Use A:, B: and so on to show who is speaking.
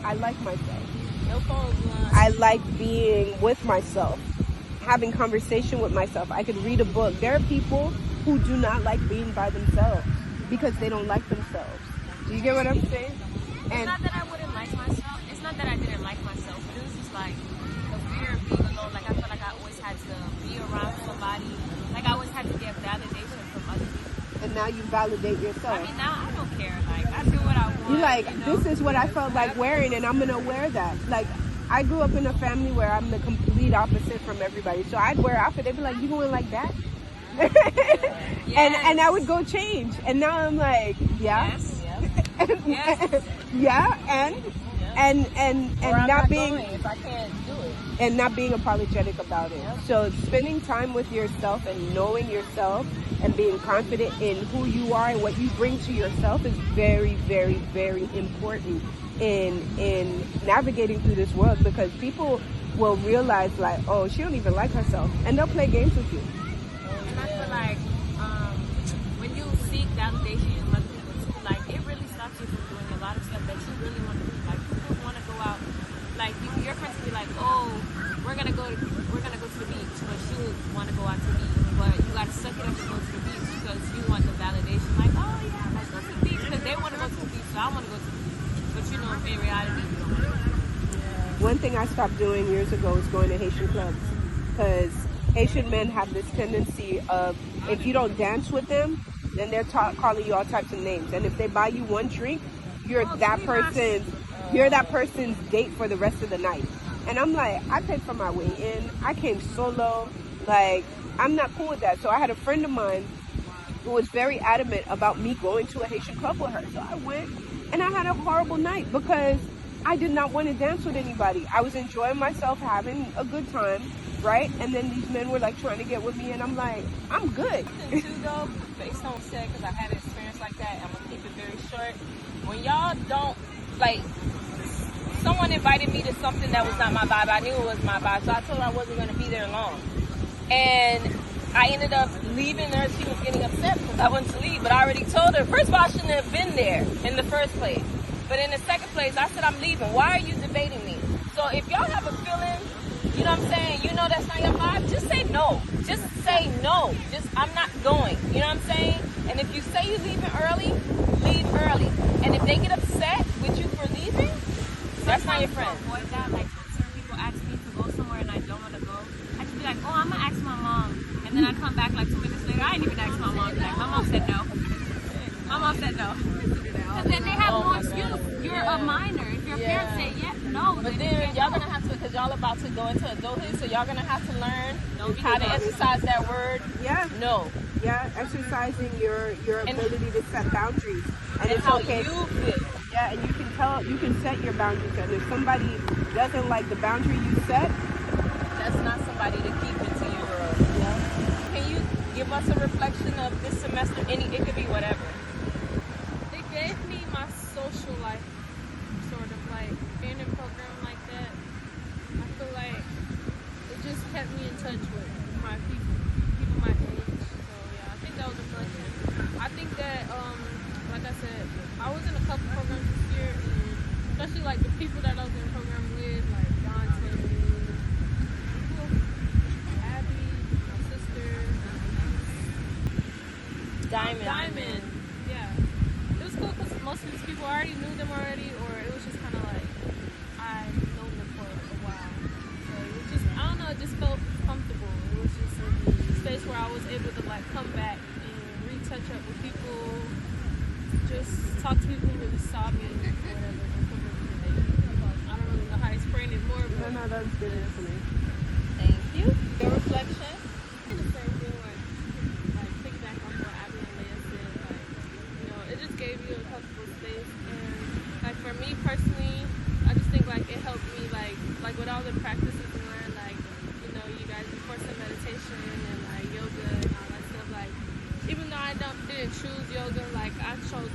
A: I like myself.
B: No phones,
A: I like being with myself, having conversation with myself. I could read a book. There are people who do not like being by themselves because they don't like themselves. Do you get what I'm saying?
B: It's not that I wouldn't like myself. It's not that I didn't like myself. But it was just like the fear of being alone. Like I felt like I always had to be around somebody. Like I always had to get validation from other people.
A: And now you validate yourself.
B: I mean, now I don't care. Like I do what I want.
A: You're like,
B: you know?
A: this is what I felt like wearing, and I'm gonna wear that. Like, I grew up in a family where I'm the complete opposite from everybody. So I'd wear an outfit, they'd be like, you going like that?
B: Yes.
A: and I would go change. And now I'm like, yeah.
B: Yes. Yes.
A: Yeah, and not being,
B: if I can't do it,
A: and not being apologetic about it.
B: Yep.
A: So spending time with yourself and knowing yourself and being confident in who you are and what you bring to yourself is very, very, very important in navigating through this world, because people will realize like, oh, she don't even like herself, and they'll play games with you.
B: And I feel like when you seek validation in other people too, like it really stops you from doing a lot of stuff that you really want to do. Like people want to go out, like your friends will be like, oh, we're gonna go to the beach, but you want to go out to the beach, but you gotta suck it up and go to the beach because you want the validation. Like, oh yeah, let's go to the beach, because they want to go to the beach, so I want to go to the beach. But you know, in reality, you don't want to.
A: One thing I stopped doing years ago was going to Haitian clubs, because Haitian men have this tendency of, if you don't dance with them, then they're calling you all types of names. And if they buy you one drink, you're that person's date for the rest of the night. And I'm like, I paid for my way in. I came solo. Like, I'm not cool with that. So I had a friend of mine who was very adamant about me going to a Haitian club with her. So I went, and I had a horrible night because I did not want to dance with anybody. I was enjoying myself, having a good time, right? And then these men were like trying to get with me, and I'm like, I'm good.
B: Too though, based on what you said, because I had an experience like that, I'm gonna keep it very short. When y'all don't like, someone invited me to something that was not my vibe. I knew it was my vibe, so I told her I wasn't gonna be there long. And I ended up leaving her. She was getting upset because I wanted to leave, but I already told her. First of all, I shouldn't have been there in the first place. But in the second place, I said, I'm leaving. Why are you debating me? So if y'all have a feeling, you know what I'm saying, you know that's not your vibe, just say no. Just say no. I'm not going. You know what I'm saying? And if you say you're leaving early, leave early. And if they get upset with you for leaving, that's not your friend.
C: Avoid that, like when certain people ask me to go somewhere and I don't want to go, I just be like, oh, I'm gonna ask my mom. And then I come back like 2 minutes later, I didn't even ask my mom. Like, my mom said no. My mom said no. Because then they have no excuse. You're a minor. If your parents say yes, no.
B: But then y'all gonna have to, because y'all about to go into adulthood, so y'all gonna have to learn how to exercise that word.
A: Yeah.
B: No.
A: Yeah, exercising your ability to set boundaries. And it's
B: how
A: okay.
B: you feel.
A: Yeah, and you can set your boundaries. And if somebody doesn't like the boundary you set,
B: that's not somebody to keep into your world. Yeah. Can you give us a reflection of this semester? It could be whatever.
D: It gave me my social life, sort of like being in a program like that. I feel like it just kept me in touch with my people my age. So yeah, I think that was a blessing. I think that, like I said, I was in a couple programs this year, and especially like the people that I was in a program with, like Dante, Abby, my sister, Diamond. Yeah, it was cool because most of these people I already knew them already, or it was just kind of like I've known them for a while. So it was just, I don't know, it just felt comfortable. It was just a space where I was able to like come back and retouch up with people, just talk to people who really saw me or whatever. I don't really know how to explain it more, but
A: no, that's good information.
B: Thank you. Your reflection.
D: the same thing, like piggyback on what Abby and Leah said, like, you know, it just gave you a comfortable space. And like for me personally, I just think like it helped me like with all the practices we learned, like, you know, you guys before some meditation and like yoga and all that stuff, like even though I didn't choose yoga, like I chose